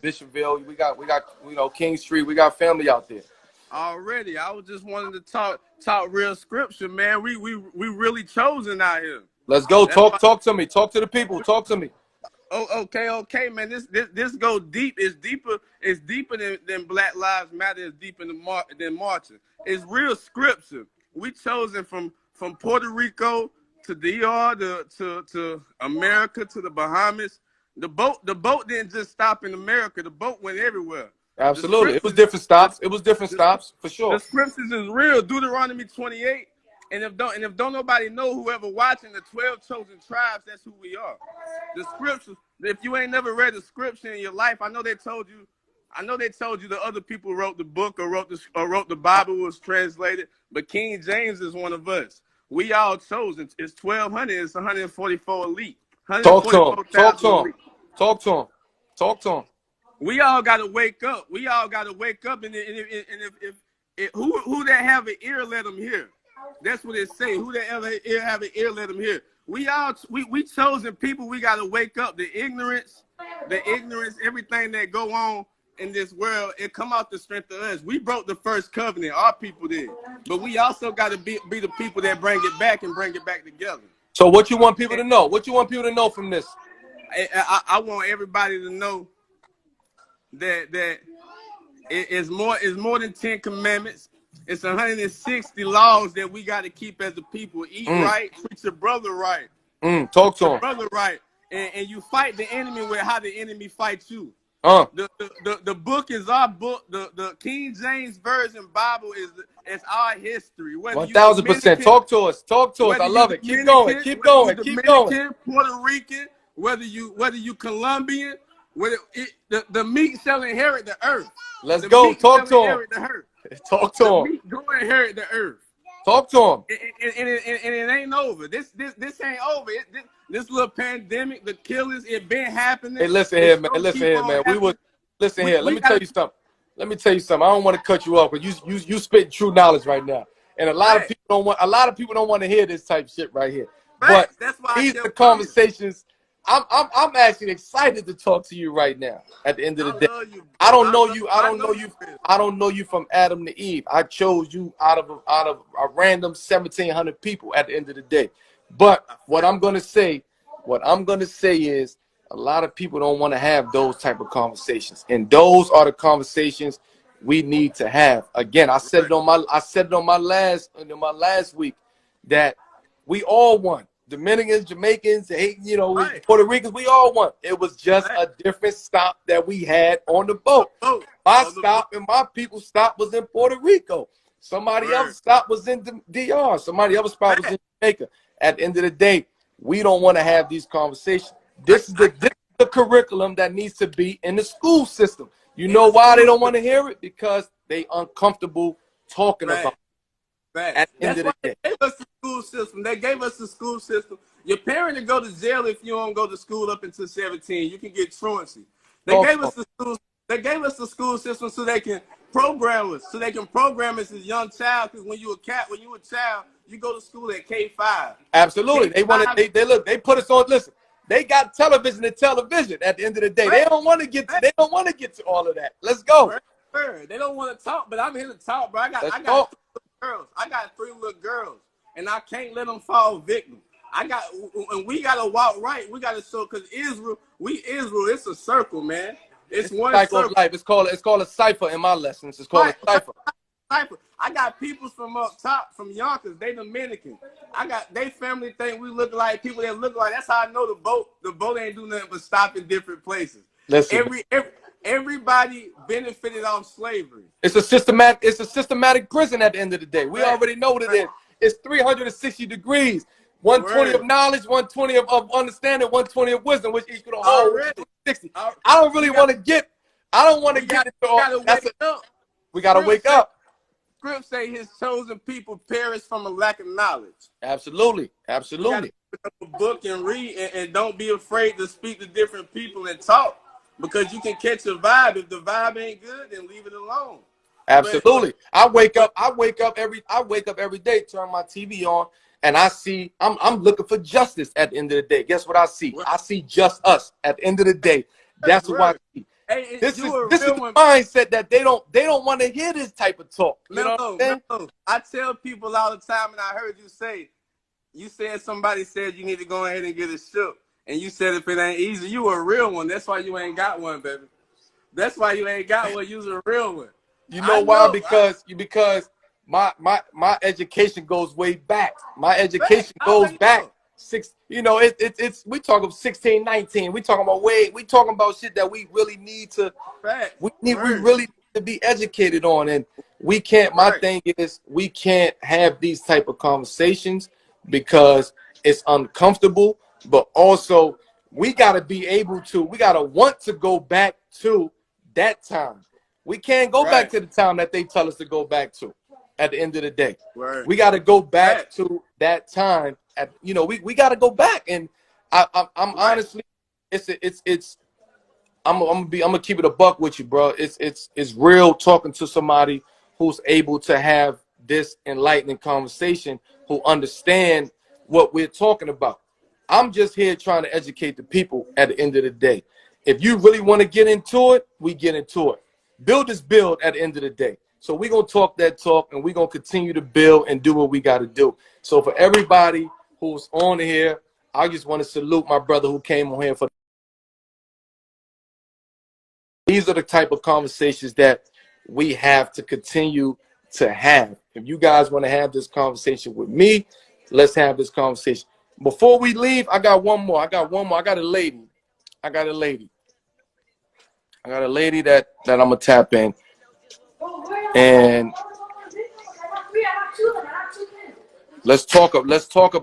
Bishopville. We got King Street. We got family out there. Already, I was just wanting to talk real scripture, man. We really chosen out here. Let's go. Talk to me. Talk to the people. Talk to me. Oh, okay, man. This go deep. It's deeper than Black Lives Matter. It's deeper than marching. It's real scripture. We chosen from Puerto Rico to DR to America to the Bahamas. The boat didn't just stop in America. The boat went everywhere. Absolutely. It was different stops. It was different stops for sure. The scriptures is real. Deuteronomy 28. And if don't nobody know, whoever watching, the 12 chosen tribes, that's who we are. The scriptures, if you ain't never read the scripture in your life, I know they told you the other people wrote the book or wrote the Bible was translated, but King James is one of us. We all chosen. It's 1,200. It's 144 elite. Talk to him. We all gotta wake up. And if who that have an ear, let them hear. That's what it say. Who that ever have an ear, let them hear. We chosen people. We gotta wake up. The ignorance, everything that go on in this world, it come out the strength of us. We broke the first covenant. Our people did, but we also gotta be the people that bring it back and bring it back together. So what you want people to know? What you want people to know from this? I want everybody to know that it's more than 10 commandments. It's 160 laws that we got to keep as a people. Eat right, treat your brother right. Talk to him. Brother right, and you fight the enemy with how the enemy fights you. The book is our book. The King James Version Bible is our history. 1,000%. Talk to us. I love it. Keep going. Puerto Rican, whether you Colombian, the meat shall inherit the earth. Let's go. Talk to him. Talk to him. Go inherit the earth. Talk to him. And it ain't over. This ain't over. This little pandemic, the killings, it been happening. Hey, listen here, man. Listen here. Let me tell you something. I don't want to cut you off, but you spit true knowledge right now. And a lot of people don't want to hear this type of shit right here. But that's why these are the conversations. I'm actually excited to talk to you right now. At the end of the day, I don't know you from Adam to Eve. I chose you out of a random 1,700 people. At the end of the day, but what I'm gonna say is a lot of people don't want to have those type of conversations, and those are the conversations we need to have. Again, I said it on my last week that we all won. Dominicans, Jamaicans, Puerto Ricans, we all won. It was just a different stop that we had on the boat. My stop and my people's stop was in Puerto Rico. Somebody else's stop was in DR. Somebody else's spot was in Jamaica. At the end of the day, we don't want to have these conversations. This is the curriculum that needs to be in the school system. You know why they don't want to hear it? Because they uncomfortable talking about it. At the end of the day. They gave us the school system. They gave us the school system. Your parent to go to jail if you don't go to school up until 17. You can get truancy. They gave us the school system so they can program us. So they can program us as a young child. Because when you a child, you go to school at K5. Absolutely. K5. They put us on. Listen, they got television and television. At the end of the day, they don't want to get to all of that. Let's go. They don't want to talk, but I'm here to talk, bro. I got 3 little girls, and I can't let them fall victim. And we gotta walk right. We gotta show, because Israel, it's a circle, man. It's one cycle circle of life. It's called a cipher in my lessons. It's called a cipher. I got people from up top, from Yonkers. They Dominican. They family think we look like people that look like. That's how I know the boat ain't do nothing but stop in different places. Listen. Everybody benefited off slavery. It's a systematic prison at the end of the day. We already know what it is. It's 360 degrees. 120 of knowledge, 120 of understanding, 120 of wisdom, which each could hold 60. I don't want to get into all that. We got to wake up. Script say his chosen people perish from a lack of knowledge. Absolutely. You gotta pick up a book and read, and don't be afraid to speak to different people and talk. Because you can catch a vibe. If the vibe ain't good, then leave it alone. Absolutely. I wake up every day, turn my TV on, and I see I'm looking for justice at the end of the day. Guess what I see? I see just us at the end of the day. That's what I see. Hey, this is you a this is real the one. mindset that they don't want to hear this type of talk. You know what I'm saying? No. I tell people all the time, and I heard you say, you said somebody said you need to go ahead and get a ship, and you said if it ain't easy, you a real one. That's why you ain't got one, baby. That's why you ain't got one. You's a real one. You know why? Because my education goes way back. My education goes back it's we talking 16, 19. We talking about shit that we really need to we really need to be educated on, and we can't. My thing is we can't have these type of conversations because it's uncomfortable, but also we got to be able to, we got to want to go back to that time. We can't go back to the time that they tell us to go back to at the end of the day. We got to go back to that time. We got to go back. And I'm honestly, I'm gonna keep it a buck with you, bro. It's real talking to somebody who's able to have this enlightening conversation, who understand what we're talking about. I'm just here trying to educate the people at the end of the day. If you really want to get into it, we get into it. Build is build at the end of the day. So we're going to talk that talk, and we're going to continue to build and do what we got to do. So for everybody who's on here, I just want to salute my brother who came on here. These are the type of conversations that we have to continue to have. If you guys want to have this conversation with me, let's have this conversation. Before we leave, I got one more. I got a lady. that I'm gonna tap in, and let's talk about